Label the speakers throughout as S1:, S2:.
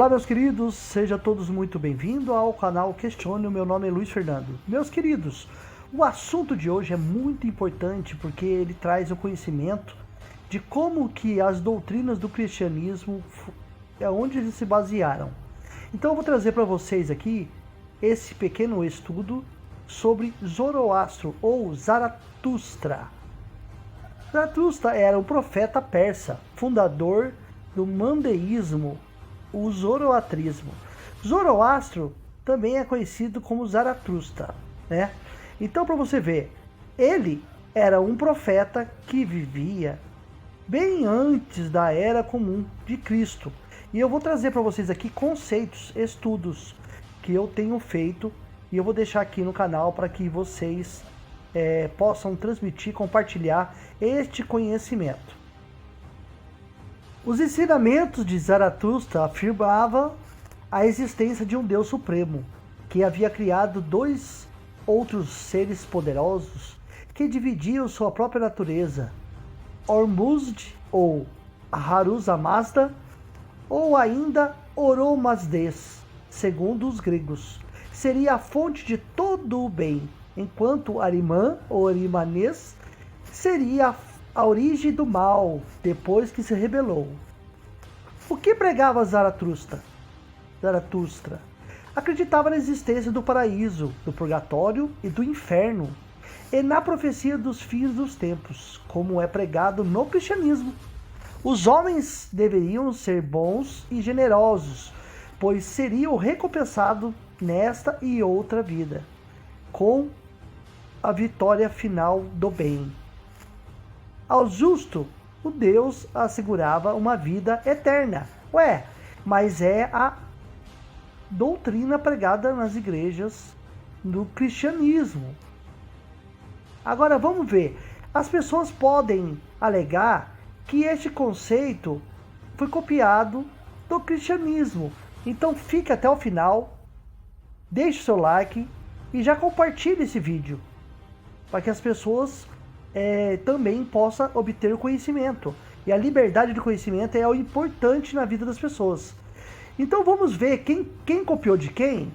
S1: Olá, meus queridos, sejam todos muito bem-vindos ao canal Questione. O meu nome é Luiz Fernando. Meus queridos, o assunto de hoje é muito importante porque ele traz o conhecimento de como que as doutrinas do cristianismo é onde eles se basearam. Então eu vou trazer para vocês aqui esse pequeno estudo sobre Zoroastro ou Zaratustra. Zaratustra era um profeta persa, fundador do mandeísmo, o zoroatrismo. Zoroastro também é conhecido como Zaratustra, né? Então, para você ver, ele era um profeta que vivia bem antes da era comum de Cristo. E eu vou trazer para vocês aqui conceitos, estudos que eu tenho feito e eu vou deixar aqui no canal para que vocês possam transmitir, compartilhar este conhecimento. Os ensinamentos de Zaratustra afirmavam a existência de um Deus Supremo, que havia criado dois outros seres poderosos que dividiam sua própria natureza, Ormuzd ou Haruza Mazda, ou ainda Oromazdes, segundo os gregos, seria a fonte de todo o bem, enquanto Arimã ou Arimanes seria a origem do mal, depois que se rebelou. O que pregava Zaratustra? Acreditava na existência do paraíso, do purgatório e do inferno, e na profecia dos fins dos tempos, como é pregado no cristianismo. Os homens deveriam ser bons e generosos, pois seriam recompensados nesta e outra vida, com a vitória final do bem. Ao justo, o Deus assegurava uma vida eterna. Mas é a doutrina pregada nas igrejas do cristianismo. Agora vamos ver. As pessoas podem alegar que este conceito foi copiado do cristianismo. Então fique até o final, deixe o seu like e já compartilhe esse vídeo para que as pessoas também possa obter o conhecimento. E a liberdade de conhecimento é o importante na vida das pessoas. Então vamos ver quem copiou de quem.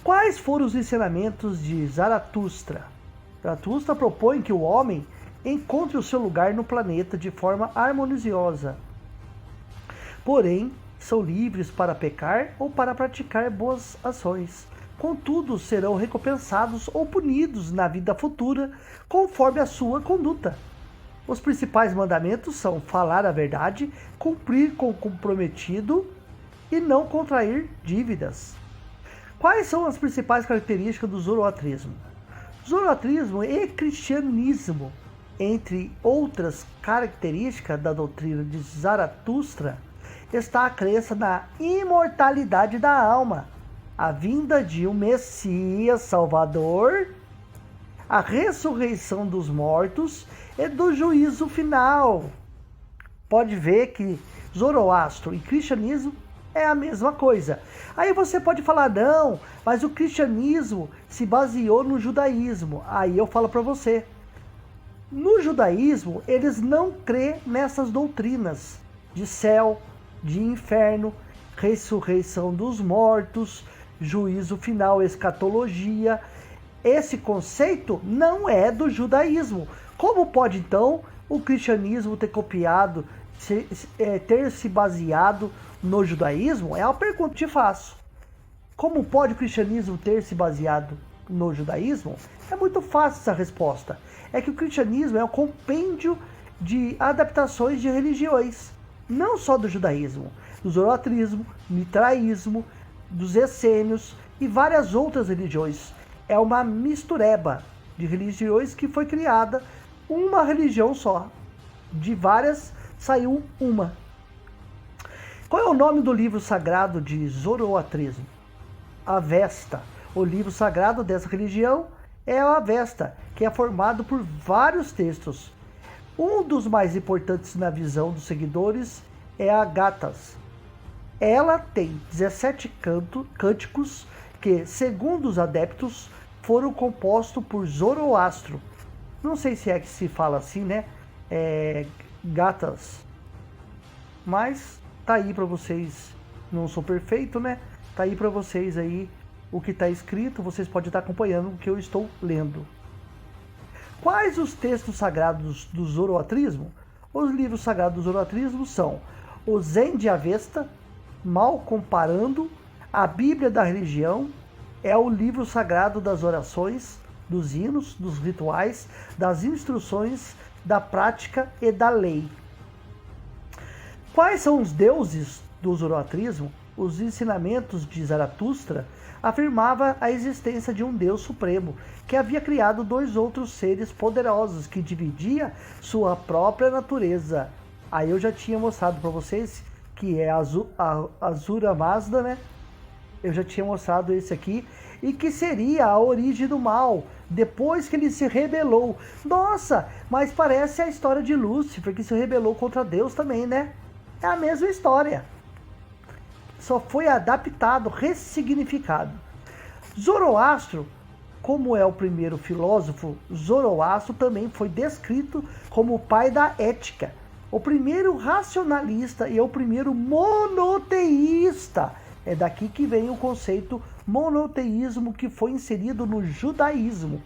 S1: Quais foram os ensinamentos de Zaratustra? Zaratustra propõe que o homem encontre o seu lugar no planeta de forma harmoniosa. Porém, são livres para pecar ou para praticar boas ações. Contudo, serão recompensados ou punidos na vida futura, conforme a sua conduta. Os principais mandamentos são falar a verdade, cumprir com o comprometido e não contrair dívidas. Quais são as principais características do zoroatrismo? Zoroatrismo e cristianismo, entre outras características da doutrina de Zaratustra, está a crença na imortalidade da alma, a vinda de um Messias Salvador, a ressurreição dos mortos e do juízo final. Pode ver que Zoroastro e cristianismo é a mesma coisa. Aí você pode falar, não, mas o cristianismo se baseou no judaísmo. Aí eu falo para você, no judaísmo eles não crêem nessas doutrinas de céu, de inferno, ressurreição dos mortos, juízo final, escatologia. Esse conceito não é do judaísmo. Como pode então o cristianismo ter copiado, ter se baseado no judaísmo? É uma pergunta que te faço. Como pode o cristianismo ter se baseado no judaísmo? É muito fácil essa resposta. É que o cristianismo é um compêndio de adaptações de religiões, não só do judaísmo, do zoroatrismo, mitraísmo, dos essênios e várias outras religiões. É uma mistureba de religiões que foi criada uma religião só. De várias saiu uma. Qual é o nome do livro sagrado de zoroatrismo? Avesta. O livro sagrado dessa religião é a Avesta, que é formado por vários textos. Um dos mais importantes na visão dos seguidores é a Gathas. Ela tem 17 cânticos que, segundo os adeptos, foram compostos por Zoroastro. Não sei se é que se fala assim, né? Gathas. Mas tá aí para vocês. Não sou perfeito, né? Tá aí para vocês aí o que está escrito. Vocês podem estar acompanhando o que eu estou lendo. Quais os textos sagrados do zoroatrismo? Os livros sagrados do zoroatrismo são o Zen de Avesta, Mal Comparando, a Bíblia da Religião, é o livro sagrado das orações, dos hinos, dos rituais, das instruções, da prática e da lei. Quais são os deuses do zoroatrismo? Os ensinamentos de Zaratustra afirmava a existência de um Deus supremo, que havia criado dois outros seres poderosos, que dividia sua própria natureza. Aí eu já tinha mostrado para vocês que é Ahura Mazda, né? Eu já tinha mostrado esse aqui, e que seria a origem do mal, depois que ele se rebelou. Nossa, mas parece a história de Lúcifer, que se rebelou contra Deus também, né? É a mesma história. Só foi adaptado, ressignificado. Zoroastro, como é o primeiro filósofo, Zoroastro também foi descrito como o pai da ética, o primeiro racionalista e o primeiro monoteísta. É daqui que vem o conceito monoteísmo, que foi inserido no judaísmo,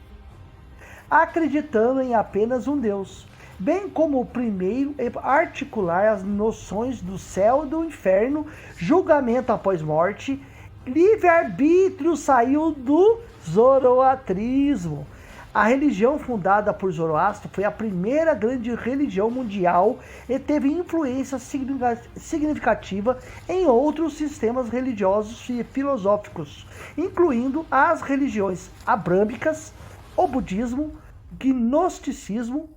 S1: acreditando em apenas um Deus, bem como o primeiro articular as noções do céu e do inferno, julgamento após morte. Livre-arbítrio saiu do zoroatrismo. A religião fundada por Zoroastro foi a primeira grande religião mundial e teve influência significativa em outros sistemas religiosos e filosóficos, incluindo as religiões abrâmicas, o budismo, gnosticismo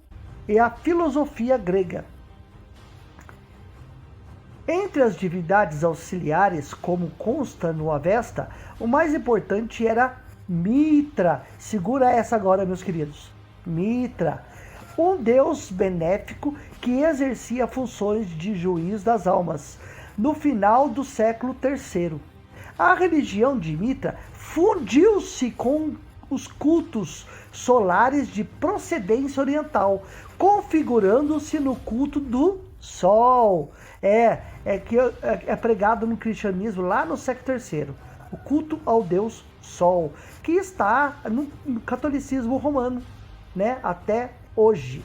S1: e a filosofia grega. Entre as divindades auxiliares, como consta no Avesta, o mais importante era Mitra. Segura essa agora, meus queridos. Mitra, um deus benéfico que exercia funções de juiz das almas no final do século III. A religião de Mitra fundiu-se com os cultos solares de procedência oriental, configurando-se no culto do Sol. É pregado no cristianismo lá no século III. O culto ao Deus Sol, que está no catolicismo romano, né, até hoje.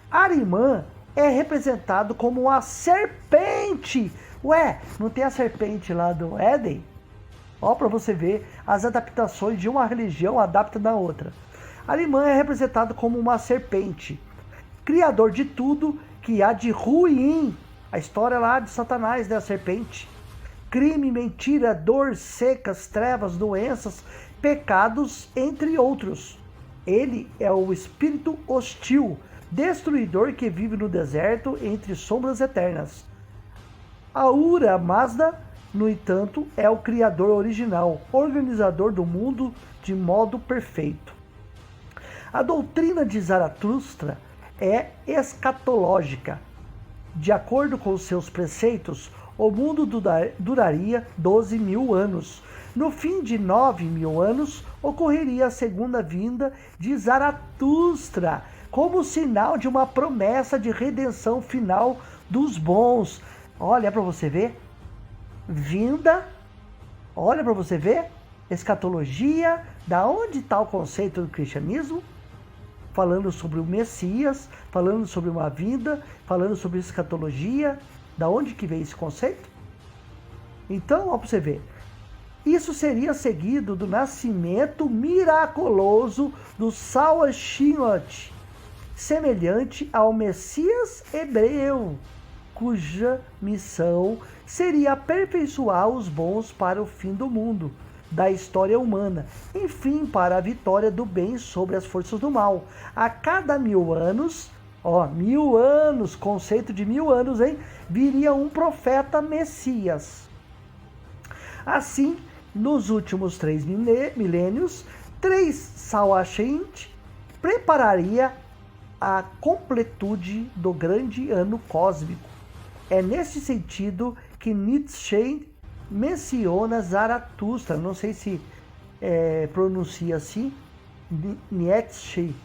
S1: Arimã é representado como uma serpente. Ué, não tem a serpente lá do Éden? Ó, para você ver as adaptações de uma religião adapta da outra. Arimã é representado como uma serpente, criador de tudo que há de ruim. A história lá de Satanás, né, a serpente. Crime, mentira, dor, secas, trevas, doenças, pecados, entre outros. Ele é o espírito hostil, destruidor que vive no deserto entre sombras eternas. Ahura Mazda, no entanto, é o criador original, organizador do mundo de modo perfeito. A doutrina de Zaratustra é escatológica. De acordo com seus preceitos, o mundo duraria 12 mil anos. No fim de 9 mil anos, ocorreria a segunda vinda de Zaratustra, como sinal de uma promessa de redenção final dos bons. Olha para você ver. Vinda. Olha para você ver. Escatologia. Da onde está o conceito do cristianismo? Falando sobre o Messias, falando sobre uma vinda, falando sobre escatologia. Da onde que veio esse conceito? Então, ó, para você ver. Isso seria seguido do nascimento miraculoso do Saoshyant, semelhante ao Messias hebreu, cuja missão seria aperfeiçoar os bons para o fim do mundo, da história humana, enfim, para a vitória do bem sobre as forças do mal. A cada 1000 anos, 1000 anos, conceito de 1000 anos, hein? Viria um profeta Messias. Assim, nos últimos 3 milênios, 3 Saoshyant prepararia a completude do grande ano cósmico. É nesse sentido que Nietzsche menciona Zaratustra, não sei se pronuncia assim, Nietzsche,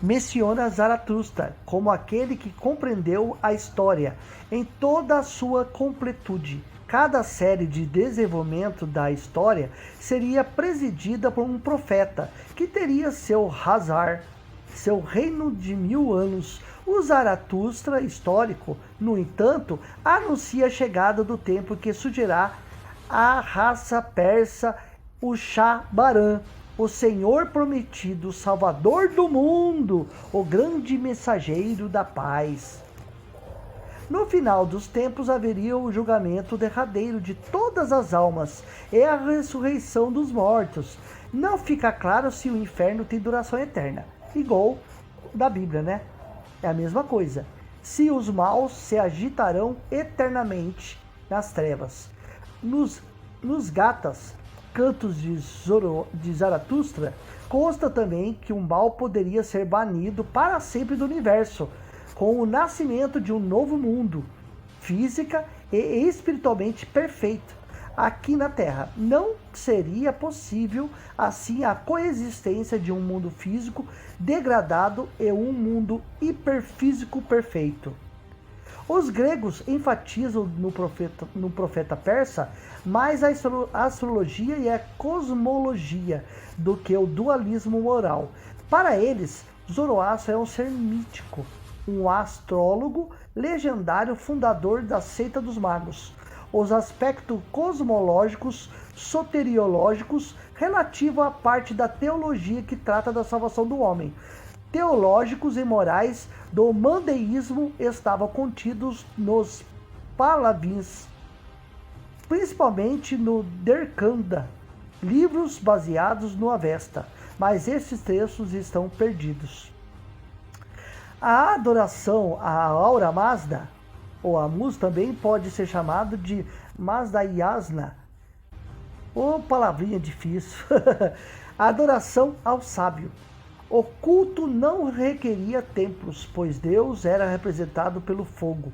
S1: menciona Zaratustra como aquele que compreendeu a história em toda a sua completude. Cada série de desenvolvimento da história seria presidida por um profeta, que teria seu Hazar, seu reino de 1000 anos. O Zaratustra histórico, no entanto, anuncia a chegada do tempo que surgirá a raça persa, o Shah Baran, o Senhor prometido, o Salvador do mundo, o grande mensageiro da paz. No final dos tempos haveria o julgamento derradeiro de todas as almas e a ressurreição dos mortos. Não fica claro se o inferno tem duração eterna, igual da Bíblia, né? É a mesma coisa. Se os maus se agitarão eternamente nas trevas. Nos Gathas, Cantos de Zaratustra, consta também que o mal poderia ser banido para sempre do universo, com o nascimento de um novo mundo, física e espiritualmente perfeito, aqui na Terra. Não seria possível, assim, a coexistência de um mundo físico degradado e um mundo hiperfísico perfeito. Os gregos enfatizam no profeta persa mais a astrologia e a cosmologia do que o dualismo moral. Para eles, Zoroastro é um ser mítico, um astrólogo legendário fundador da seita dos magos. Os aspectos cosmológicos, soteriológicos, relativo à parte da teologia que trata da salvação do homem, teológicos e morais do mandeísmo estavam contidos nos Palavins, principalmente no Derkanda, livros baseados no Avesta, mas esses textos estão perdidos. A adoração à Aura Mazda, ou Amuz, também pode ser chamado de Mazda Yasna, ou palavrinha difícil. A adoração ao sábio. O culto não requeria templos, pois Deus era representado pelo fogo,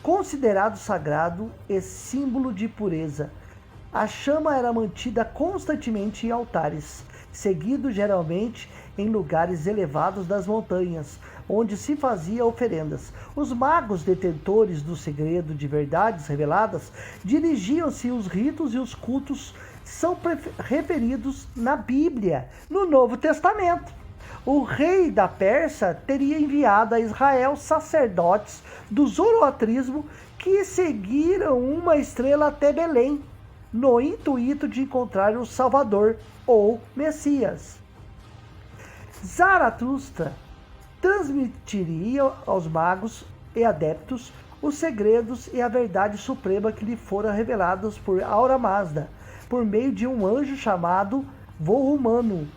S1: considerado sagrado e símbolo de pureza. A chama era mantida constantemente em altares, seguido geralmente em lugares elevados das montanhas, onde se fazia oferendas. Os magos detentores do segredo de verdades reveladas dirigiam-se os ritos e os cultos são referidos na Bíblia, no Novo Testamento. O rei da Pérsia teria enviado a Israel sacerdotes do zoroatrismo que seguiram uma estrela até Belém, no intuito de encontrar o Salvador ou Messias. Zaratustra transmitiria aos magos e adeptos os segredos e a verdade suprema que lhe foram revelados por Aura Mazda, por meio de um anjo chamado Vohumanu.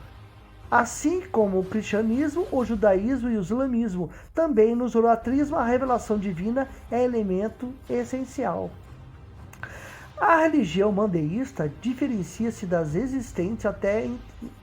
S1: Assim como o cristianismo, o judaísmo e o islamismo, também no zoroatrismo a revelação divina é elemento essencial. A religião mandeísta diferencia-se das existentes até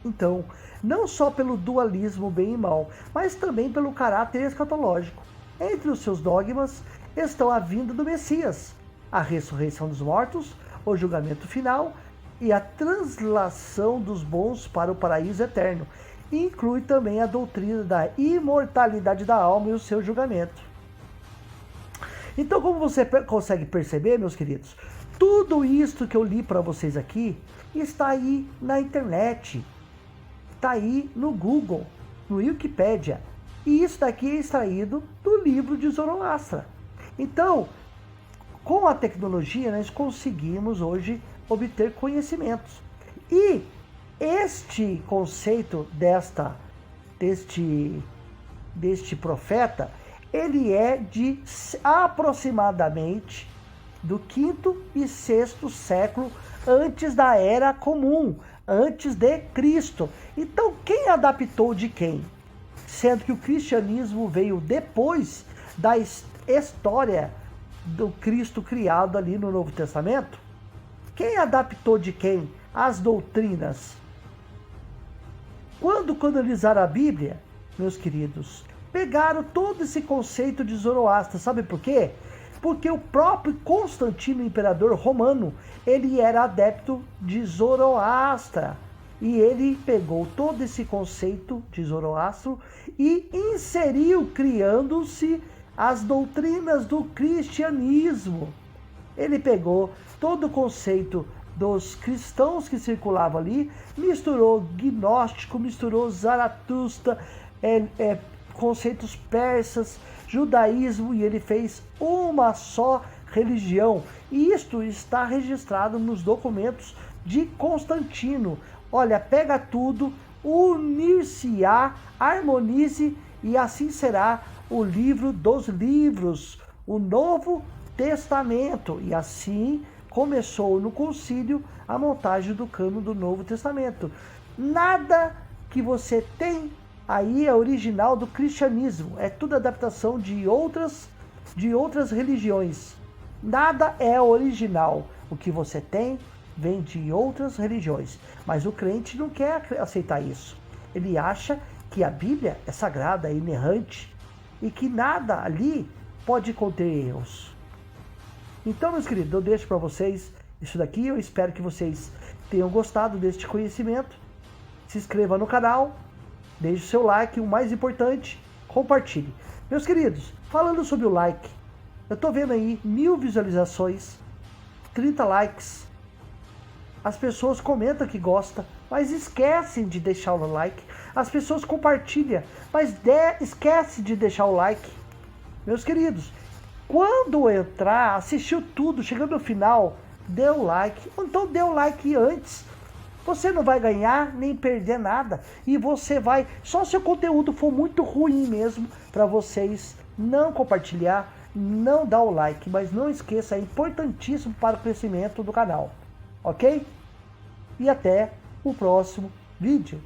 S1: então, não só pelo dualismo bem e mal, mas também pelo caráter escatológico. Entre os seus dogmas estão a vinda do Messias, a ressurreição dos mortos, o julgamento final e a translação dos bons para o paraíso eterno. E inclui também a doutrina da imortalidade da alma e o seu julgamento. Então, como você consegue perceber, meus queridos, tudo isso que eu li para vocês aqui está aí na internet, está aí no Google, no Wikipedia. E isso daqui é extraído do livro de Zoroastra. Então, com a tecnologia, nós conseguimos hoje obter conhecimentos. E este conceito deste profeta, ele é de aproximadamente do 5º e 6º século antes da Era Comum, antes de Cristo. Então, quem adaptou de quem? Sendo que o cristianismo veio depois da história do Cristo criado ali no Novo Testamento. Quem adaptou de quem as doutrinas? Quando canonizaram a Bíblia, meus queridos, pegaram todo esse conceito de Zoroastra. Sabe por quê? Porque o próprio Constantino, imperador romano, ele era adepto de Zoroastra. E ele pegou todo esse conceito de Zoroastro e inseriu, criando-se as doutrinas do cristianismo. Ele pegou todo o conceito dos cristãos que circulavam ali, misturou gnóstico, misturou Zaratustra, conceitos persas, judaísmo, e ele fez uma só religião. E isto está registrado nos documentos de Constantino. Olha, pega tudo, unir-se-á, harmonize, e assim será o livro dos livros, o Novo Testamento. E assim começou no concílio a montagem do cânon do Novo Testamento. Nada que você tem aí é original do cristianismo, é tudo adaptação de outras religiões. Nada é original. O que você tem vem de outras religiões. Mas o crente não quer aceitar isso. Ele acha que a Bíblia é sagrada, é inerrante e que nada ali pode conter erros. Então, meus queridos, eu deixo para vocês isso daqui. Eu espero que vocês tenham gostado deste conhecimento. Se inscreva no canal, deixe o seu like, o mais importante, compartilhe. Meus queridos, falando sobre o like, eu tô vendo aí 1000 visualizações, 30 likes. As pessoas comentam que gostam, mas esquecem de deixar o like. As pessoas compartilham, mas esquecem de deixar o like. Meus queridos, quando entrar, assistiu tudo, chegando no final, dê o like. Ou então dê o like antes. Você não vai ganhar nem perder nada. E você vai, só se o conteúdo for muito ruim mesmo, para vocês não compartilhar, não dar o like. Mas não esqueça, é importantíssimo para o crescimento do canal. Ok? E até o próximo vídeo.